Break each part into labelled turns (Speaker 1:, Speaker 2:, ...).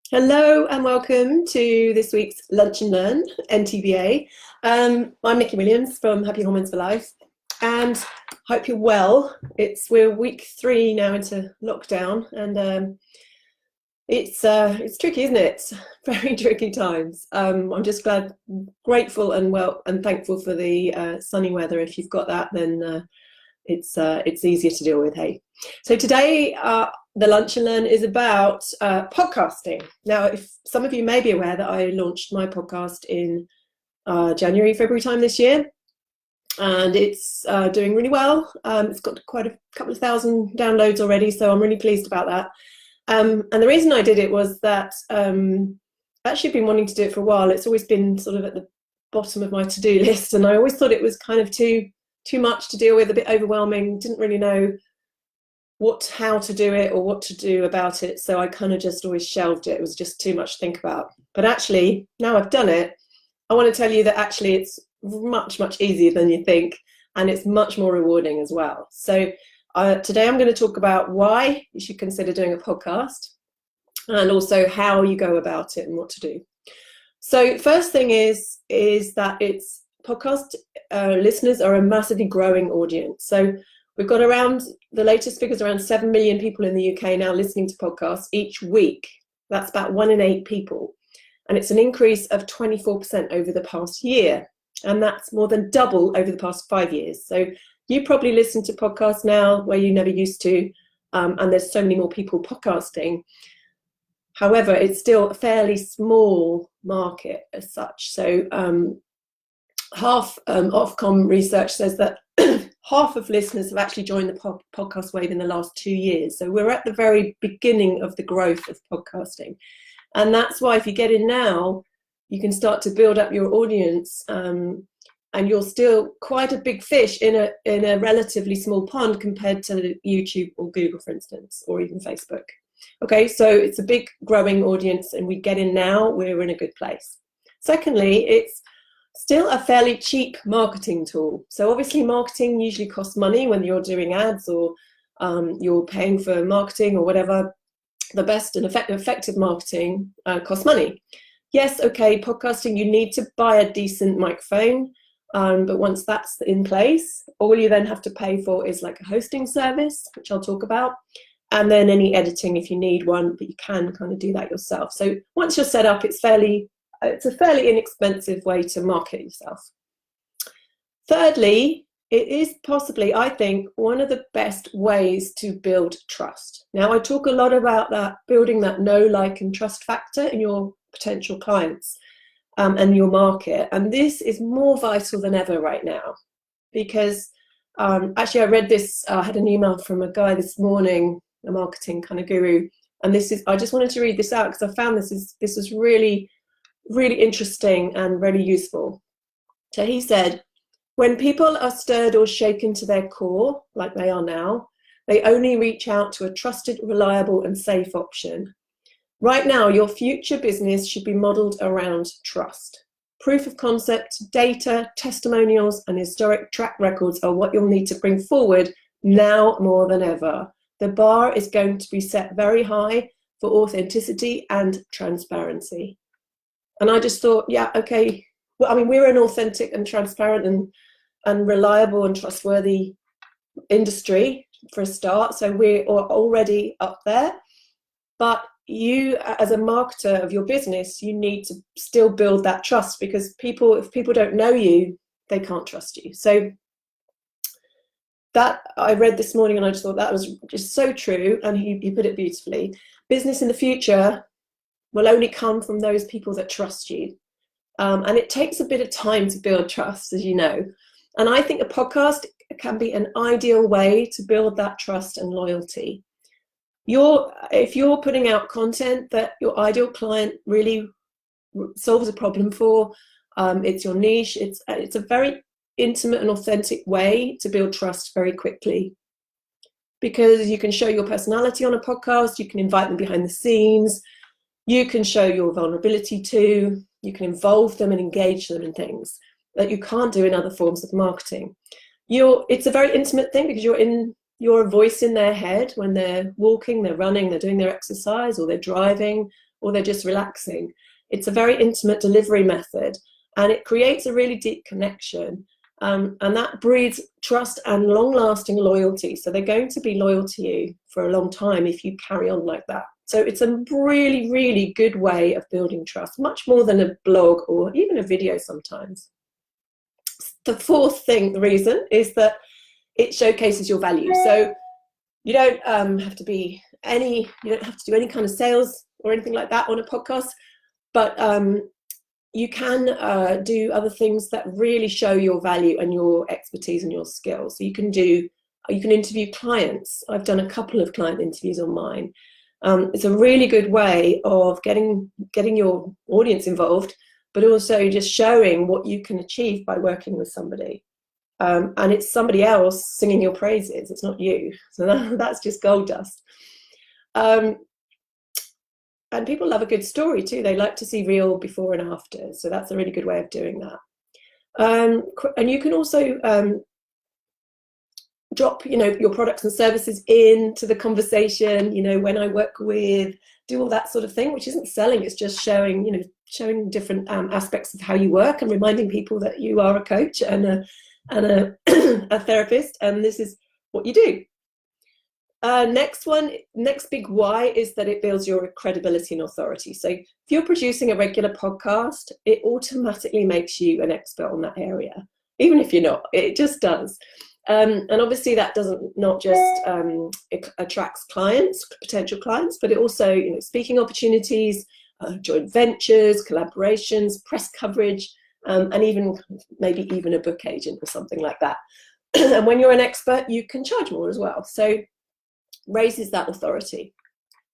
Speaker 1: Hello and welcome to this week's Lunch and Learn, NTBA. I'm Nikki Williams from Happy Hormones for Life and hope you're well. We're week 3 now into lockdown and it's tricky, isn't it? Very tricky times. I'm just grateful and thankful for the sunny weather. If you've got that, then it's easier to deal with, hey. So today the Lunch and Learn is about podcasting. Now, if some of you may be aware that I launched my podcast in January, February time this year, and it's doing really well. It's got quite a couple of thousand downloads already, so I'm really pleased about that. And the reason I did it was that I've actually been wanting to do it for a while. It's always been sort of at the bottom of my to-do list, and I always thought it was kind of too much to deal with, a bit overwhelming, didn't really know how to do it or what to do about it, so I kind of just always shelved it. It was just too much to think about. But actually, now I've done it, I want to tell you that actually it's much easier than you think, and it's much more rewarding as well. So today I'm going to talk about why you should consider doing a podcast, and also how you go about it and what to do. So first thing is that it's podcast listeners are a massively growing audience. So we've got around, the latest figures, around 7 million people in the UK now listening to podcasts each week. That's about 1 in 8 people. And it's an increase of 24% over the past year. And that's more than double over the past 5 years. So you probably listen to podcasts now where you never used to. And there's so many more people podcasting. However, it's still a fairly small market as such. So Ofcom research says that half of listeners have actually joined the podcast wave in the last 2 years. So we're at the very beginning of the growth of podcasting. And that's why if you get in now, you can start to build up your audience, and you're still quite a big fish in a relatively small pond compared to YouTube or Google, for instance, or even Facebook. Okay, so it's a big growing audience, and we get in now, we're in a good place. Secondly, it's still a fairly cheap marketing tool. So obviously marketing usually costs money when you're doing ads or you're paying for marketing or whatever. The best and effective marketing costs money. Yes, okay, podcasting, you need to buy a decent microphone, but once that's in place, all you then have to pay for is like a hosting service, which I'll talk about, and then any editing if you need one, but you can kind of do that yourself. So once you're set up, it's a fairly inexpensive way to market yourself. Thirdly, it is possibly, I think, one of the best ways to build trust. Now, I talk a lot about that, building that know, like, and trust factor in your potential clients and your market. And this is more vital than ever right now, because actually I read this, I had an email from a guy this morning, a marketing kind of guru, and I just wanted to read this out because I found this was really interesting and really useful. So he said, when people are stirred or shaken to their core, like they are now, they only reach out to a trusted, reliable, and safe option. Right now, your future business should be modeled around trust. Proof of concept, data, testimonials, and historic track records are what you'll need to bring forward now more than ever. The bar is going to be set very high for authenticity and transparency. And I just thought, yeah, okay. Well, I mean, we're an authentic and transparent and reliable and trustworthy industry for a start. So we're already up there. But you, as a marketer of your business, you need to still build that trust, because if people don't know you, they can't trust you. So that I read this morning, and I just thought that was just so true. And he put it beautifully. Business in the future will only come from those people that trust you. And it takes a bit of time to build trust, as you know. And I think a podcast can be an ideal way to build that trust and loyalty. If you're putting out content that your ideal client really solves a problem for, it's your niche, it's a very intimate and authentic way to build trust very quickly. Because you can show your personality on a podcast, you can invite them behind the scenes, you can show your vulnerability too, you can involve them and engage them in things that you can't do in other forms of marketing. It's a very intimate thing because you're a voice in their head when they're walking, they're running, they're doing their exercise, or they're driving, or they're just relaxing. It's a very intimate delivery method, and it creates a really deep connection. And that breeds trust and long-lasting loyalty. So they're going to be loyal to you for a long time if you carry on like that. So it's a really, really good way of building trust, much more than a blog or even a video sometimes. The fourth reason is that it showcases your value. So you don't have to do any kind of sales or anything like that on a podcast, but you can do other things that really show your value and your expertise and your skills. So you can interview clients. I've done a couple of client interviews on mine. It's a really good way of getting your audience involved, but also just showing what you can achieve by working with somebody. And it's somebody else singing your praises. It's not you. So that's just gold dust. And people love a good story too. They like to see real before and after. So that's a really good way of doing that. And you can also drop, your products and services into the conversation, when I work with, do all that sort of thing, which isn't selling. It's just showing different aspects of how you work and reminding people that you are a coach and a therapist, and this is what you do. Next big why is that it builds your credibility and authority. So if you're producing a regular podcast, it automatically makes you an expert on that area, even if you're not. It just does. And obviously that not just it attracts potential clients, but it also, speaking opportunities, joint ventures, collaborations, press coverage, and maybe even a book agent or something like that. And when you're an expert, you can charge more as well. So raises that authority.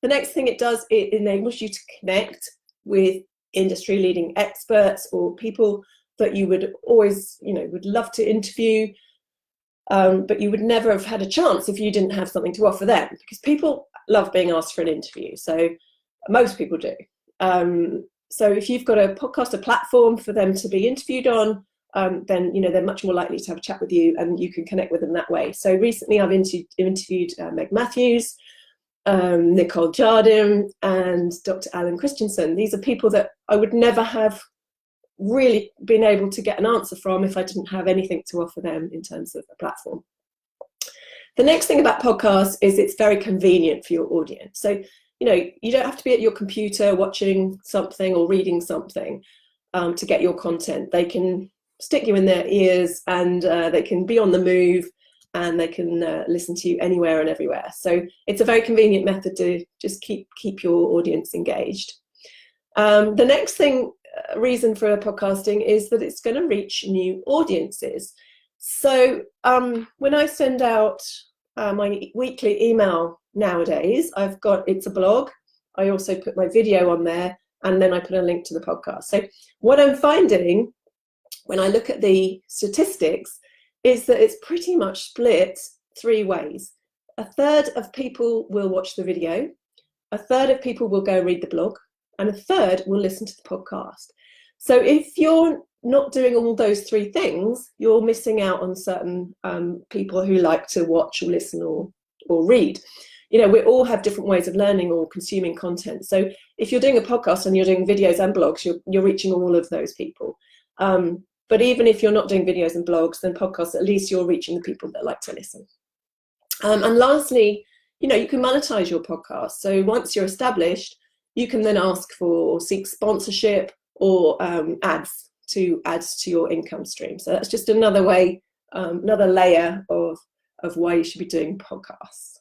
Speaker 1: The next thing it does, it enables you to connect with industry leading experts or people that you would always, would love to interview, but you would never have had a chance if you didn't have something to offer them, because people love being asked for an interview. So most people do. So if you've got a podcast, a platform for them to be interviewed on, then they're much more likely to have a chat with you, and you can connect with them that way. So recently I've interviewed Meg Matthews, Nicole Jardim, and Dr. Alan Christensen. These are people that I would never have really been able to get an answer from if I didn't have anything to offer them in terms of a platform. The next thing about podcasts is it's very convenient for your audience. So you don't have to be at your computer watching something or reading something to get your content. They can stick you in their ears, and they can be on the move, and they can listen to you anywhere and everywhere. So it's a very convenient method to just keep your audience engaged. The next reason for podcasting is that it's going to reach new audiences. So when I send out my weekly email nowadays, it's a blog. I also put my video on there, and then I put a link to the podcast. So what I'm finding when I look at the statistics is that it's pretty much split three ways. A third of people will watch the video, a third of people will go read the blog, and a third will listen to the podcast. So if you're not doing all those three things, you're missing out on certain people who like to watch or listen or read. We all have different ways of learning or consuming content. So if you're doing a podcast and you're doing videos and blogs, you're reaching all of those people. But even if you're not doing videos and blogs, then podcasts, at least you're reaching the people that like to listen. And lastly, you can monetize your podcast. So once you're established, you can then ask for or seek sponsorship or ads to add to your income stream. So that's just another way, another layer of why you should be doing podcasts.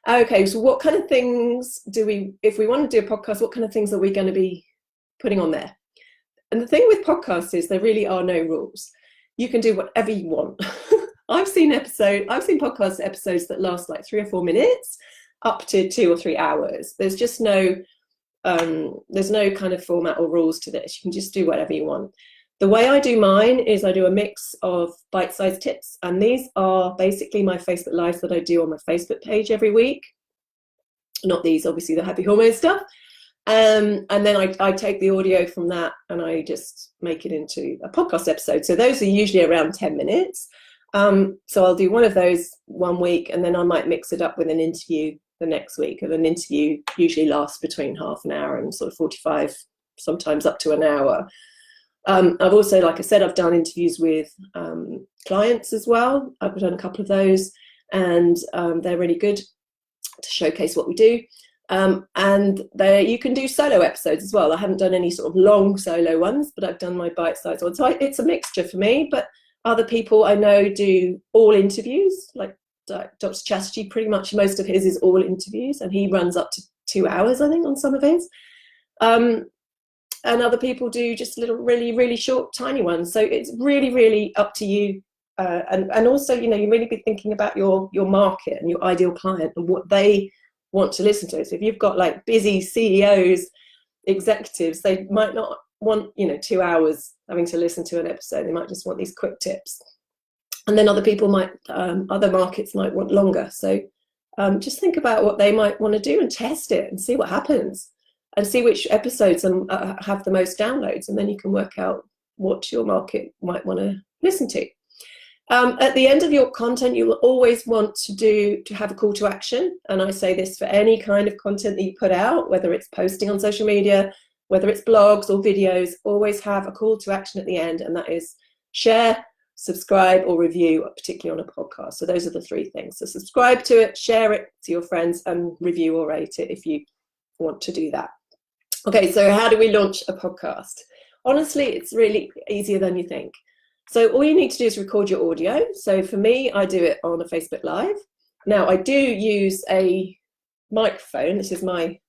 Speaker 1: Okay, so what kind of things if we want to do a podcast, what kind of things are we going to be putting on there? And the thing with podcasts is there really are no rules. You can do whatever you want. I've seen podcast episodes that last like 3 or 4 minutes up to 2 or 3 hours. There's just no kind of format or rules to this. You can just do whatever you want. The way I do mine is I do a mix of bite-sized tips, and these are basically my Facebook Lives that I do on my Facebook page every week. Not these, obviously, the Happy Hormone stuff. And then I take the audio from that and I just make it into a podcast episode. So those are usually around 10 minutes. So I'll do one of those one week, and then I might mix it up with an interview the next week. And an interview usually lasts between half an hour and sort of 45, sometimes up to an hour. I've also, like I said, I've done interviews with clients as well. I've done a couple of those, and they're really good to showcase what we do. And you can do solo episodes as well. I haven't done any sort of long solo ones, but I've done my bite-sized ones. So it's a mixture for me, but other people I know do all interviews, like Dr. Chatterjee, pretty much most of his is all interviews, and he runs up to 2 hours, I think, on some of his. And other people do just little, really, really short, tiny ones. So it's really, really up to you. And also, you really be thinking about your market and your ideal client and what they want to listen to. So if you've got like busy CEOs, executives, they might not want 2 hours having to listen to an episode. They might just want these quick tips. And then other people might, other markets might want longer. So just think about what they might want to do and test it and see what happens, and see which episodes have the most downloads, and then you can work out what your market might want to listen to. At the end of your content, you will always want to have a call to action. And I say this for any kind of content that you put out, whether it's posting on social media, whether it's blogs or videos, always have a call to action at the end. And that is share, subscribe, or review, particularly on a podcast. So those are the three things. So subscribe to it, share it to your friends, and review or rate it if you want to do that. Okay, so how do we launch a podcast? Honestly, it's really easier than you think. So all you need to do is record your audio. So for me, I do it on a Facebook Live. Now, I do use a microphone. This is my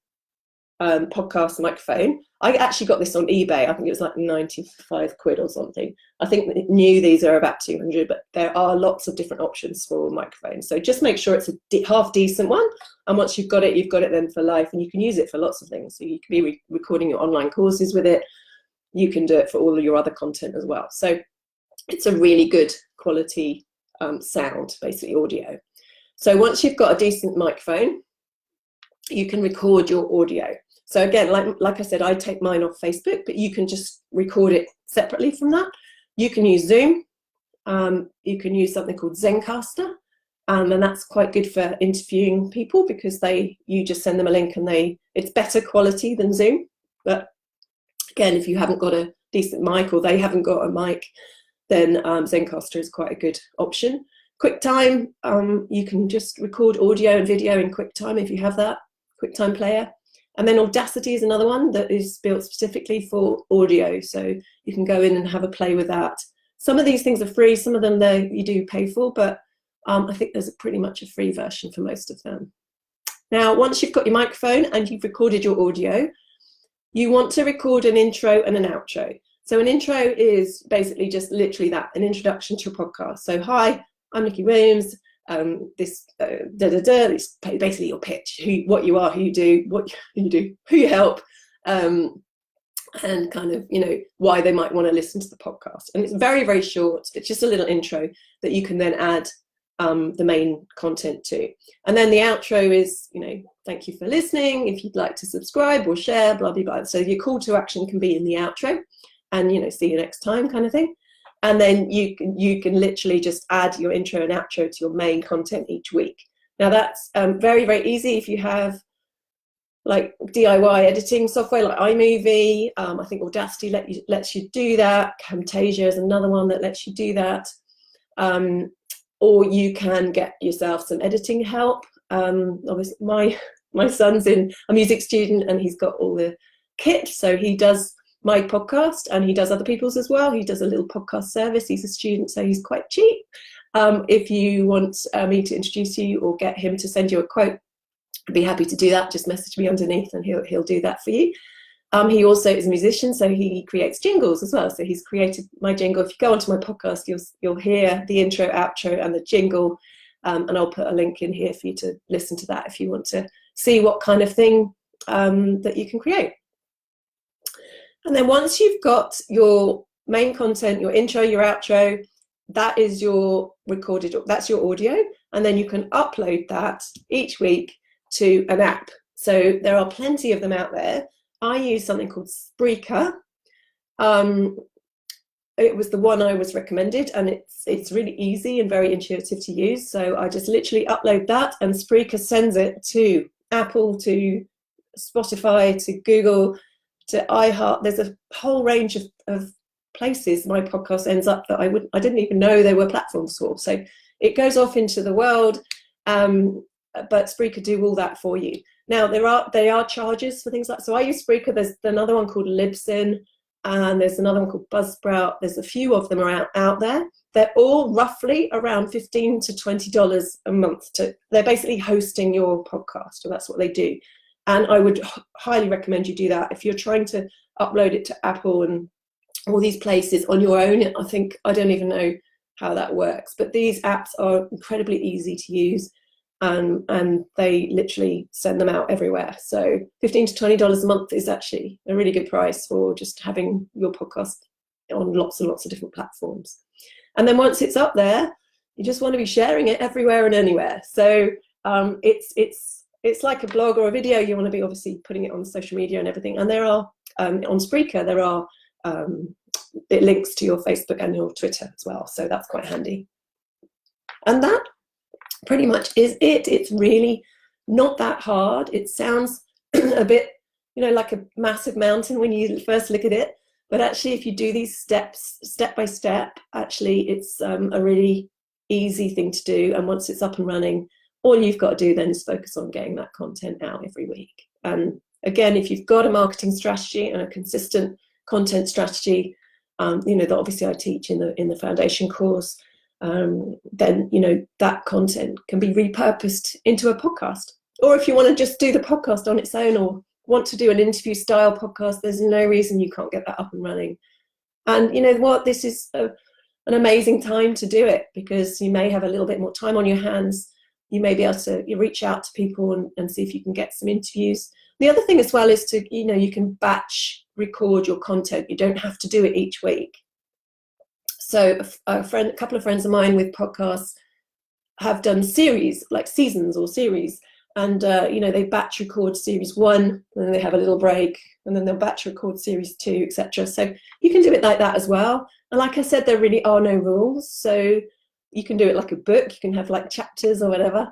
Speaker 1: podcast microphone. I actually got this on eBay. I think it was like 95 quid or something. I think new these are about 200, but there are lots of different options for microphones. So just make sure it's a half decent one. And once you've got it then for life, and you can use it for lots of things. So you can be recording your online courses with it. You can do it for all of your other content as well. So it's a really good quality sound, basically audio. So once you've got a decent microphone, you can record your audio. So again, like I said, I take mine off Facebook, but you can just record it separately from that. You can use Zoom. You can use something called Zencastr, and that's quite good for interviewing people because you just send them a link and it's better quality than Zoom. But again, if you haven't got a decent mic or they haven't got a mic, then Zencastr is quite a good option. QuickTime, you can just record audio and video in QuickTime if you have that QuickTime player. And then Audacity is another one that is built specifically for audio. So you can go in and have a play with that. Some of these things are free, some of them you do pay for, but I think there's pretty much a free version for most of them. Now, once you've got your microphone and you've recorded your audio, you want to record an intro and an outro. So an intro is basically just literally that, an introduction to your podcast. So hi, I'm Nikki Williams. This is basically your pitch, what you are, who you do, who you help, and kind of, why they might want to listen to the podcast. And it's very, very short. It's just a little intro that you can then add the main content to. And then the outro is, thank you for listening. If you'd like to subscribe or share, blah, blah, blah. So your call to action can be in the outro and, see you next time kind of thing. And then you can literally just add your intro and outro to your main content each week. Now that's very, very easy if you have like DIY editing software like iMovie. I think Audacity lets you do that. Camtasia is another one that lets you do that. Or you can get yourself some editing help. Obviously, my son's a music student and he's got all the kit, so he does my podcast and he does other people's as well. He does a little podcast service. He's a student, so he's quite cheap. If you want me to introduce you or get him to send you a quote, I'd be happy to do that. Just message me underneath and he'll do that for you. He also is a musician, so he creates jingles as well. So he's created my jingle. If you go onto my podcast, you'll hear the intro, outro, and the jingle. And I'll put a link in here for you to listen to that if you want to see what kind of thing that you can create. And then once you've got your main content, your intro, your outro, that is your recorded, that's your audio. And then you can upload that each week to an app. So there are plenty of them out there. I use something called Spreaker. it was the one I was recommended, and it's really easy and very intuitive to use. So I just literally upload that, and Spreaker sends it to Apple, to Spotify, to Google, to iHeart. There's a whole range of places my podcast ends up that I didn't even know there were platforms for. So it goes off into the world, but Spreaker do all that for you. Now there are charges for things like, so I use Spreaker. There's another one called Libsyn, and there's another one called Buzzsprout. There's a few of them are out there. They're all roughly around $15 to $20 a month. They're basically hosting your podcast, or that's what they do. And I would highly recommend you do that. If you're trying to upload it to Apple and all these places on your own, I don't even know how that works. But these apps are incredibly easy to use, and they literally send them out everywhere. So $15 to $20 a month is actually a really good price for just having your podcast on lots and lots of different platforms. And then once it's up there, you just want to be sharing it everywhere and anywhere. So it's like a blog or a video. You want to be obviously putting it on social media and everything. And there are, on Spreaker, there are it links to your Facebook and your Twitter as well. So that's quite handy. And that pretty much is it. It's really not that hard. It sounds a bit, like a massive mountain when you first look at it. But actually, if you do these steps, step by step, actually, it's a really easy thing to do. And once it's up and running, all you've got to do then is focus on getting that content out every week. And again, if you've got a marketing strategy and a consistent content strategy, that obviously I teach in the foundation course, then that content can be repurposed into a podcast. Or if you want to just do the podcast on its own, or want to do an interview style podcast, there's no reason you can't get that up and running. And you know what, this is an amazing time to do it, because you may have a little bit more time on your hands. You may be able to reach out to people and see if you can get some interviews. The other thing as well is to, you can batch record your content. You don't have to do it each week. So a couple of friends of mine with podcasts have done series, like seasons or series. And, they batch record series 1, and then they have a little break, and then they'll batch record series 2, etc. So you can do it like that as well. And like I said, there really are no rules. So you can do it like a book. You can have like chapters or whatever.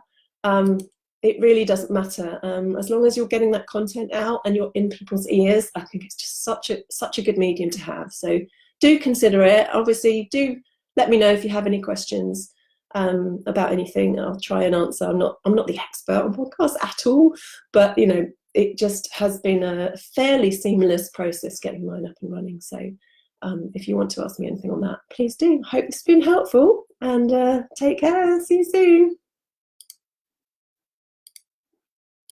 Speaker 1: It really doesn't matter. As long as you're getting that content out and you're in people's ears, I think it's just such a good medium to have. So do consider it. Obviously, do let me know if you have any questions about anything. I'll try and answer. I'm not the expert on podcasts at all, but it just has been a fairly seamless process getting mine up and running. So if you want to ask me anything on that, please do. Hope it's been helpful, and take care. See you soon.